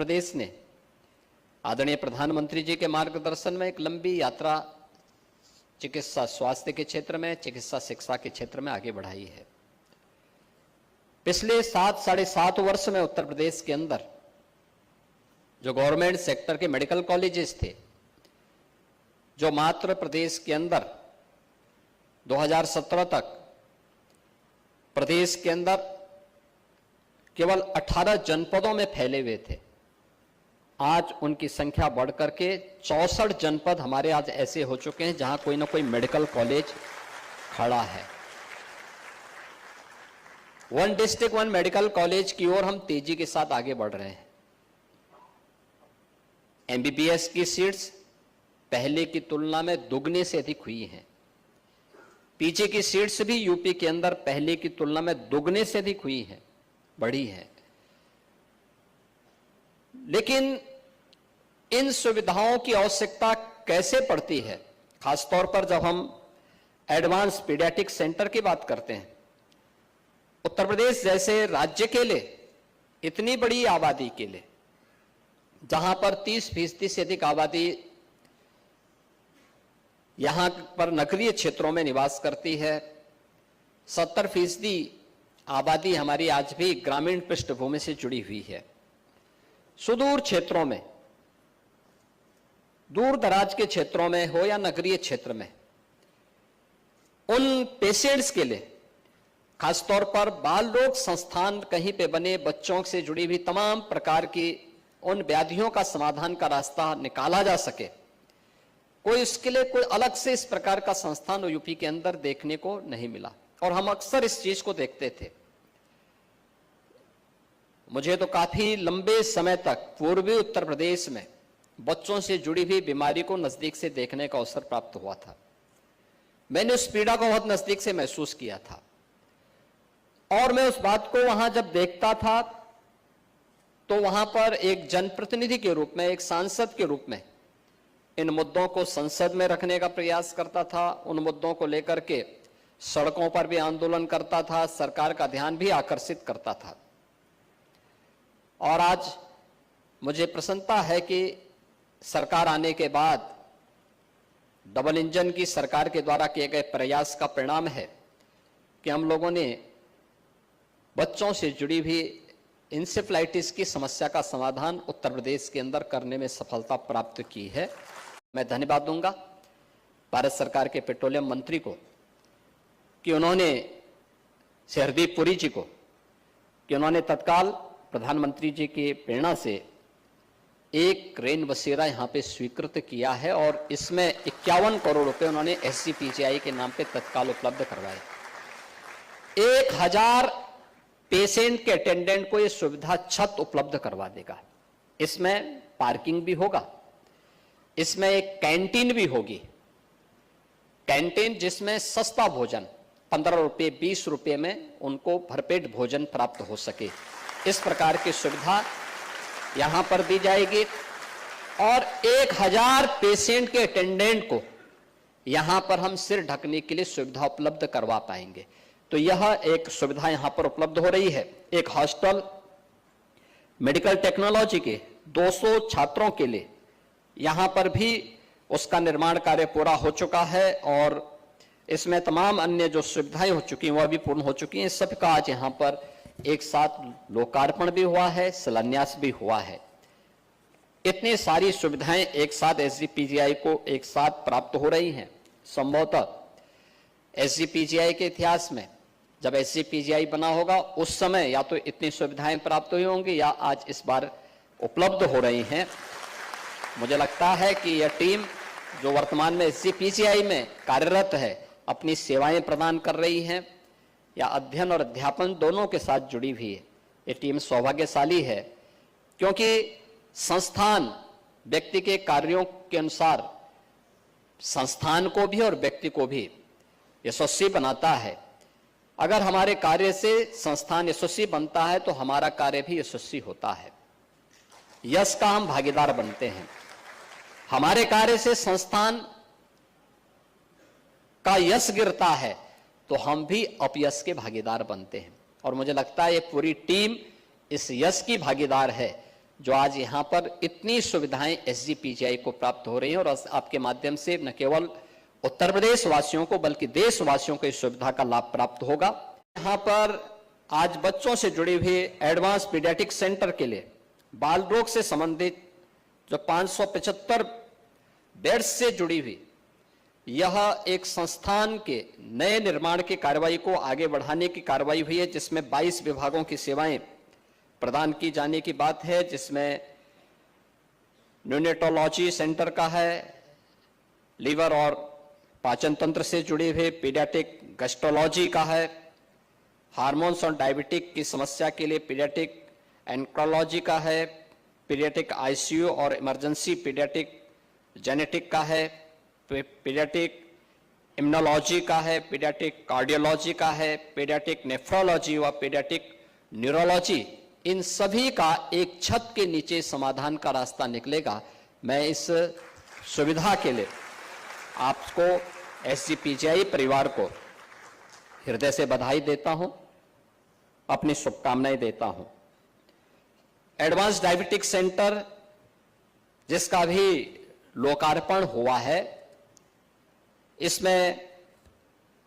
प्रदेश ने आदरणीय प्रधानमंत्री जी के मार्गदर्शन में एक लंबी यात्रा चिकित्सा स्वास्थ्य के क्षेत्र में, चिकित्सा शिक्षा के क्षेत्र में आगे बढ़ाई है। पिछले 7-7.5 वर्ष में उत्तर प्रदेश के अंदर जो गवर्नमेंट सेक्टर के मेडिकल कॉलेजेस थे, जो मात्र प्रदेश के अंदर 2017 तक प्रदेश के अंदर केवल 18 जनपदों में फैले हुए थे, आज उनकी संख्या बढ़कर के 64 जनपद हमारे आज ऐसे हो चुके हैं जहां कोई ना कोई मेडिकल कॉलेज खड़ा है। One district one medical college की ओर हम तेजी के साथ आगे बढ़ रहे हैं। एमबीबीएस की सीट्स पहले की तुलना में दुगने से अधिक हुई हैं। पीजी की सीट्स भी यूपी के अंदर पहले की तुलना में दुगने से अधिक हुई हैं, बढ़ी है। लेकिन इन सुविधाओं की आवश्यकता कैसे पड़ती है, खासतौर पर जब हम एडवांस पीडियाट्रिक सेंटर की बात करते हैं। उत्तर प्रदेश जैसे राज्य के लिए, इतनी बड़ी आबादी के लिए, जहां पर 30% से अधिक आबादी यहां पर नगरीय क्षेत्रों में निवास करती है, 70% आबादी हमारी आज भी ग्रामीण पृष्ठभूमि से जुड़ी हुई है। सुदूर क्षेत्रों में, दूर दराज के क्षेत्रों में हो या नगरीय क्षेत्र में, उन पेशेंट्स के लिए, खासतौर पर बाल रोग संस्थान कहीं पे बने, बच्चों से जुड़ी हुई तमाम प्रकार की उन व्याधियों का समाधान का रास्ता निकाला जा सके, कोई इसके लिए कोई अलग से इस प्रकार का संस्थान यूपी के अंदर देखने को नहीं मिला। और हम अक्सर इस चीज को देखते थे। मुझे तो काफी लंबे समय तक पूर्वी उत्तर प्रदेश में बच्चों से जुड़ी हुई बीमारी को नजदीक से देखने का अवसर प्राप्त हुआ था। मैंने उस पीड़ा को बहुत नजदीक से महसूस किया था और मैं उस बात को वहां जब देखता था तो वहां पर एक जनप्रतिनिधि के रूप में, एक सांसद के रूप में इन मुद्दों को संसद में रखने का प्रयास करता था। उन मुद्दों को लेकर के सड़कों पर भी आंदोलन करता था, सरकार का ध्यान भी आकर्षित करता था। और आज मुझे प्रसन्नता है कि सरकार आने के बाद डबल इंजन की सरकार के द्वारा किए गए प्रयास का परिणाम है कि हम लोगों ने बच्चों से जुड़ी हुई इंसेफ्लाइटिस की समस्या का समाधान उत्तर प्रदेश के अंदर करने में सफलता प्राप्त की है। मैं धन्यवाद दूंगा भारत सरकार के पेट्रोलियम मंत्री को कि उन्होंने, श्री हरदीप पुरी जी को, कि उन्होंने तत्काल प्रधानमंत्री जी की प्रेरणा से एक रेन बसेरा यहाँ पे स्वीकृत किया है और इसमें 51 करोड़ रुपए उन्होंने SGPGI के नाम पे तत्काल उपलब्ध करवाए। 1000 पेशेंट के अटेंडेंट को ये सुविधा छत उपलब्ध करवा देगा। इसमें पार्किंग भी होगा, इसमें एक कैंटीन भी होगी, कैंटीन जिसमें सस्ता भोजन 15 रुपये 20 रुपये में उनको भरपेट भोजन प्राप्त हो सके, इस प्रकार की सुविधा यहां पर दी जाएगी। और 1000 पेशेंट के अटेंडेंट को यहां पर हम सिर ढकने के लिए सुविधा उपलब्ध करवा पाएंगे। तो यह एक सुविधा यहां पर उपलब्ध हो रही है। एक हॉस्टल मेडिकल टेक्नोलॉजी के 200 छात्रों के लिए यहां पर भी उसका निर्माण कार्य पूरा हो चुका है और इसमें तमाम अन्य जो सुविधाएं हो चुकी हैं वह भी पूर्ण हो चुकी हैं। सबका आज यहां पर एक साथ लोकार्पण भी हुआ है, शिलान्यास भी हुआ है। इतनी सारी सुविधाएं एक साथ SGPGI को एक साथ प्राप्त हो रही हैं। संभवतः SGPGI के इतिहास में जब SGPGI बना होगा उस समय या तो इतनी सुविधाएं प्राप्त हुई होंगी या आज इस बार उपलब्ध हो रही हैं। मुझे लगता है कि यह टीम जो वर्तमान में SGPGI में कार्यरत है, अपनी सेवाएं प्रदान कर रही हैं या अध्ययन और अध्यापन दोनों के साथ जुड़ी हुई है, ये टीम सौभाग्यशाली है क्योंकि संस्थान व्यक्ति के कार्यों के अनुसार संस्थान को भी और व्यक्ति को भी यशस्वी बनाता है। अगर हमारे कार्य से संस्थान यशस्वी बनता है तो हमारा कार्य भी यशस्वी होता है, यश का हम भागीदार बनते हैं। हमारे कार्य से संस्थान का यश गिरता है तो हम भी अपयश के भागीदार बनते हैं। और मुझे लगता है ये पूरी टीम इस यश की भागीदार है जो आज यहाँ पर इतनी सुविधाएं SGPGI को प्राप्त हो रही हैं, और आपके माध्यम से न केवल उत्तर प्रदेश वासियों को बल्कि देशवासियों को इस सुविधा का लाभ प्राप्त होगा। यहाँ पर आज बच्चों से जुड़ी हुई एडवांस पीडियाट्रिक सेंटर के लिए बाल रोग से संबंधित जो 575 बेड्स से जुड़ी हुई यह एक संस्थान के नए निर्माण की कार्रवाई को आगे बढ़ाने की कार्रवाई हुई है, जिसमें 22 विभागों की सेवाएं प्रदान की जाने की बात है, जिसमें न्यूनेटोलॉजी सेंटर का है, लीवर और पाचन तंत्र से जुड़े हुए पीडियाट्रिक गैस्ट्रोलॉजी का है, हार्मोन्स और डायबिटिक की समस्या के लिए पीडियाट्रिक एंक्रोलॉजी का है, पीडियाट्रिक ICU और इमरजेंसी पीडियाट्रिक जेनेटिक का है, पीडियाट्रिक इम्यूनोलॉजी का है, पीडियाट्रिक कार्डियोलॉजी का है, पीडियाट्रिक नेफ्रोलॉजी व पीडियाट्रिक न्यूरोलॉजी। इन सभी का एक छत के नीचे समाधान का रास्ता निकलेगा। मैं इस सुविधा के लिए आपको SGPGI परिवार को हृदय से बधाई देता हूं, अपनी शुभकामनाएं देता हूं। एडवांस डायबिटिक सेंटर जिसका भी लोकार्पण हुआ है, इसमें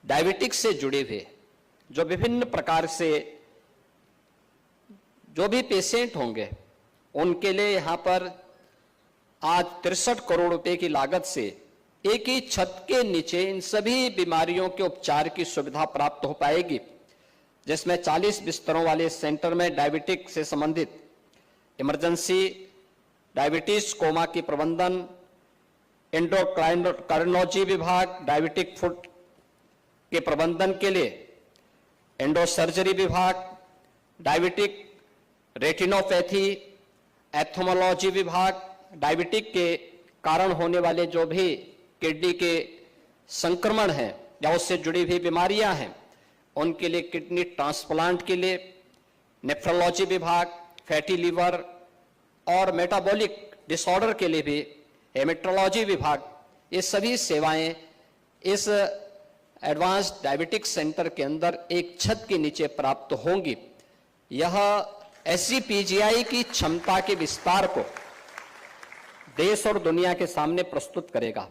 डायबिटिक्स से जुड़े हुए जो विभिन्न प्रकार से जो भी पेशेंट होंगे उनके लिए यहां पर आज 63 करोड़ रुपए की लागत से एक ही छत के नीचे इन सभी बीमारियों के उपचार की सुविधा प्राप्त हो पाएगी, जिसमें 40 बिस्तरों वाले सेंटर में डायबिटिक से संबंधित इमरजेंसी डायबिटीज कोमा की प्रबंधन, एंडोक्राइनोलॉजी विभाग, डायबिटिक फूड के प्रबंधन के लिए एंडोसर्जरी विभाग, डायबिटिक रेटिनोपैथी, एथोमोलॉजी विभाग, डायबिटिक के कारण होने वाले जो भी किडनी के संक्रमण हैं या उससे जुड़ी हुई बीमारियां हैं उनके लिए किडनी ट्रांसप्लांट के लिए नेफ्रोलॉजी विभाग, फैटी लीवर और मेटाबॉलिक डिसऑर्डर के लिए भी हेमेटोलॉजी विभाग, ये सभी सेवाएं इस एडवांस्ड डायबिटिक सेंटर के अंदर एक छत के नीचे प्राप्त होंगी। यह SGPGI की क्षमता के विस्तार को देश और दुनिया के सामने प्रस्तुत करेगा।